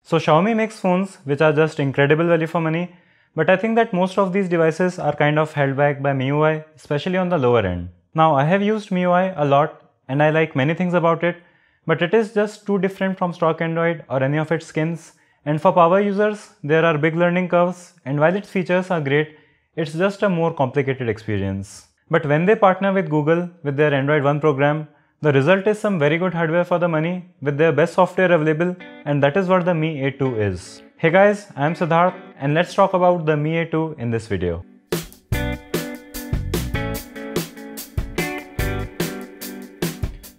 So Xiaomi makes phones which are just incredible value for money, but I think that most of these devices are kind of held back by MIUI, especially on the lower end. Now I have used MIUI a lot and I like many things about it, but it is just too different from stock Android or any of its skins, and for power users there are big learning curves, and while its features are great, it's just a more complicated experience. But when they partner with Google with their Android One program, the result is some very good hardware for the money with their best software available, and that is what the Mi A2 is. Hey guys, I am Siddharth and let's talk about the Mi A2 in this video.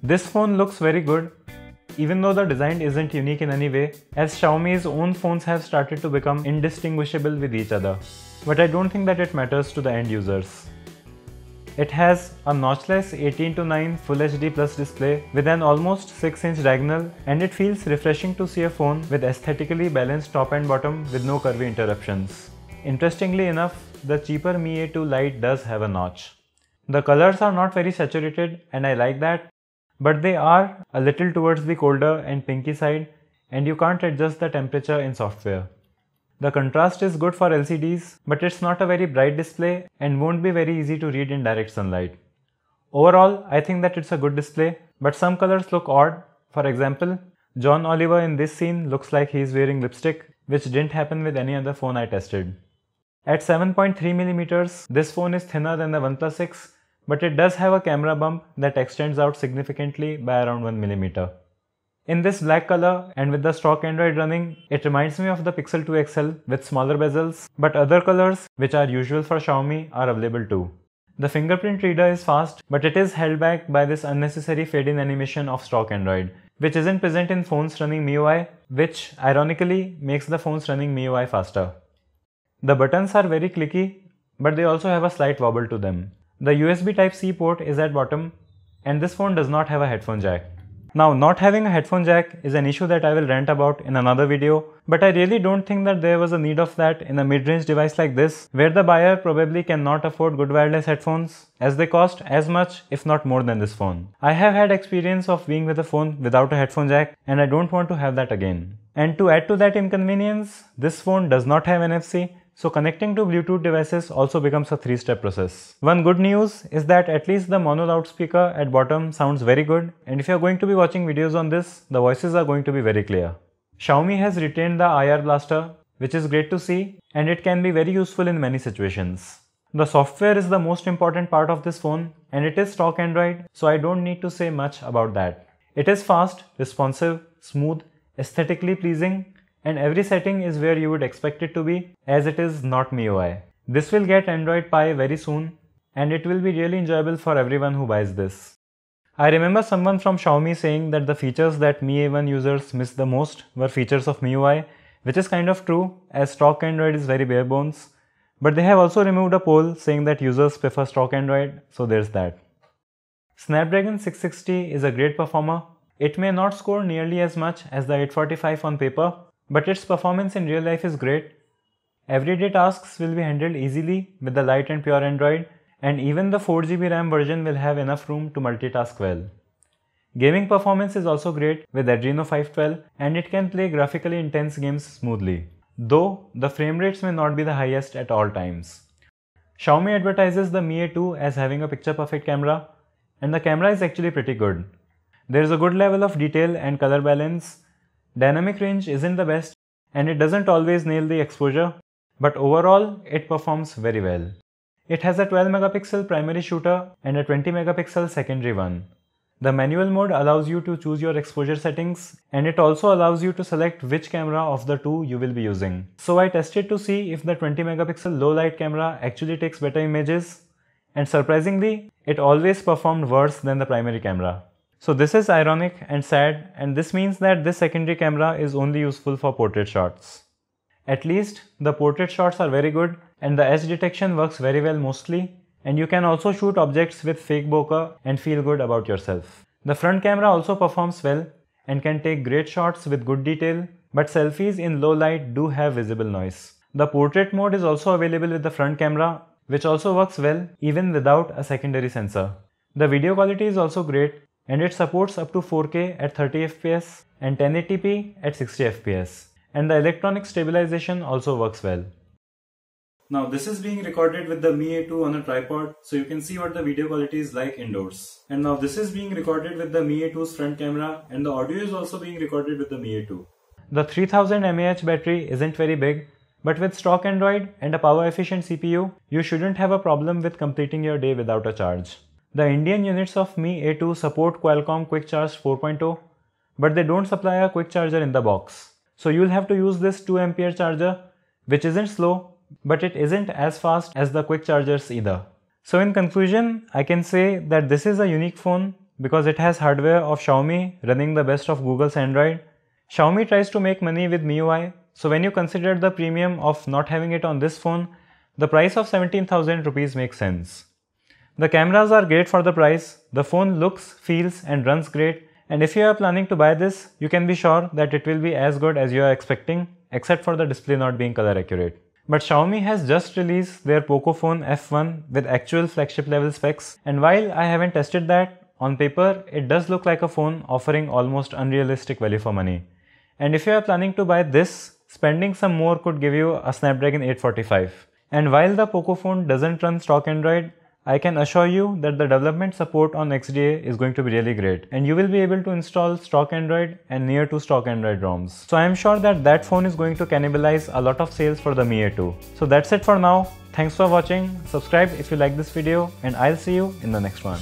This phone looks very good, even though the design isn't unique in any way, as Xiaomi's own phones have started to become indistinguishable with each other. But I don't think that it matters to the end users. It has a notchless 18:9 Full HD Plus display with an almost 6-inch diagonal, and it feels refreshing to see a phone with aesthetically balanced top and bottom with no curvy interruptions. Interestingly enough, the cheaper Mi A2 Lite does have a notch. The colors are not very saturated and I like that, but they are a little towards the colder and pinky side, and you can't adjust the temperature in software. The contrast is good for LCDs, but it's not a very bright display and won't be very easy to read in direct sunlight. Overall, I think that it's a good display, but some colors look odd. For example, John Oliver in this scene looks like he is wearing lipstick, which didn't happen with any other phone I tested. At 7.3mm, this phone is thinner than the OnePlus 6, but it does have a camera bump that extends out significantly by around 1mm. In this black color and with the stock Android running, it reminds me of the Pixel 2 XL with smaller bezels, but other colors, which are usual for Xiaomi, are available too. The fingerprint reader is fast, but it is held back by this unnecessary fade-in animation of stock Android, which isn't present in phones running MIUI, which ironically makes the phones running MIUI faster. The buttons are very clicky, but they also have a slight wobble to them. The USB Type-C port is at bottom, and this phone does not have a headphone jack. Now, not having a headphone jack is an issue that I will rant about in another video, but I really don't think that there was a need of that in a mid-range device like this, where the buyer probably cannot afford good wireless headphones, as they cost as much if not more than this phone. I have had experience of being with a phone without a headphone jack, and I don't want to have that again. And to add to that inconvenience, this phone does not have NFC, so connecting to Bluetooth devices also becomes a 3-step process. One good news is that at least the mono loudspeaker at bottom sounds very good, and if you are going to be watching videos on this, the voices are going to be very clear. Xiaomi has retained the IR blaster, which is great to see, and it can be very useful in many situations. The software is the most important part of this phone, and it is stock Android, so I don't need to say much about that. It is fast, responsive, smooth, aesthetically pleasing, and every setting is where you would expect it to be, as it is not MIUI. This will get Android Pie very soon, and it will be really enjoyable for everyone who buys this. I remember someone from Xiaomi saying that the features that Mi A1 users miss the most were features of MIUI, which is kind of true, as stock Android is very bare bones. But they have also removed a poll saying that users prefer stock Android, so there's that. Snapdragon 660 is a great performer. It may not score nearly as much as the 845 on paper, but its performance in real life is great. Everyday tasks will be handled easily with the light and pure Android, and even the 4GB RAM version will have enough room to multitask well. Gaming performance is also great with Adreno 512, and it can play graphically intense games smoothly, though the frame rates may not be the highest at all times. Xiaomi advertises the Mi A2 as having a picture-perfect camera, and the camera is actually pretty good. There is a good level of detail and color balance. Dynamic range isn't the best, and it doesn't always nail the exposure, but overall it performs very well. It has a 12-megapixel primary shooter and a 20-megapixel secondary one. The manual mode allows you to choose your exposure settings, and it also allows you to select which camera of the two you will be using. So I tested to see if the 20-megapixel low light camera actually takes better images, and surprisingly, it always performed worse than the primary camera. So this is ironic and sad, and this means that this secondary camera is only useful for portrait shots. At least the portrait shots are very good, and the edge detection works very well mostly, and you can also shoot objects with fake bokeh and feel good about yourself. The front camera also performs well and can take great shots with good detail, but selfies in low light do have visible noise. The portrait mode is also available with the front camera, which also works well even without a secondary sensor. The video quality is also great, and it supports up to 4K at 30 fps and 1080p at 60 fps. and the electronic stabilization also works well. Now this is being recorded with the Mi A2 on a tripod, so you can see what the video quality is like indoors. And now this is being recorded with the Mi A2's front camera, and the audio is also being recorded with the Mi A2. The 3000 mAh battery isn't very big, but with stock Android and a power efficient CPU, you shouldn't have a problem with completing your day without a charge. The Indian units of Mi A2 support Qualcomm Quick Charge 4.0, but they don't supply a quick charger in the box. So you'll have to use this 2A charger, which isn't slow, but it isn't as fast as the quick chargers either. So in conclusion, I can say that this is a unique phone because it has hardware of Xiaomi running the best of Google's Android. Xiaomi tries to make money with MIUI, so when you consider the premium of not having it on this phone, the price of 17,000 rupees makes sense. The cameras are great for the price, the phone looks, feels and runs great, and if you are planning to buy this, you can be sure that it will be as good as you are expecting, except for the display not being color accurate. But Xiaomi has just released their Pocophone F1 with actual flagship level specs, and while I haven't tested that, on paper it does look like a phone offering almost unrealistic value for money. And if you are planning to buy this, spending some more could give you a Snapdragon 845. And while the Pocophone doesn't run stock Android, I can assure you that the development support on XDA is going to be really great, and you will be able to install stock Android and near to stock Android ROMs. So I am sure that that phone is going to cannibalize a lot of sales for the Mi A2. So that's it for now. Thanks for watching, subscribe if you like this video, and I'll see you in the next one.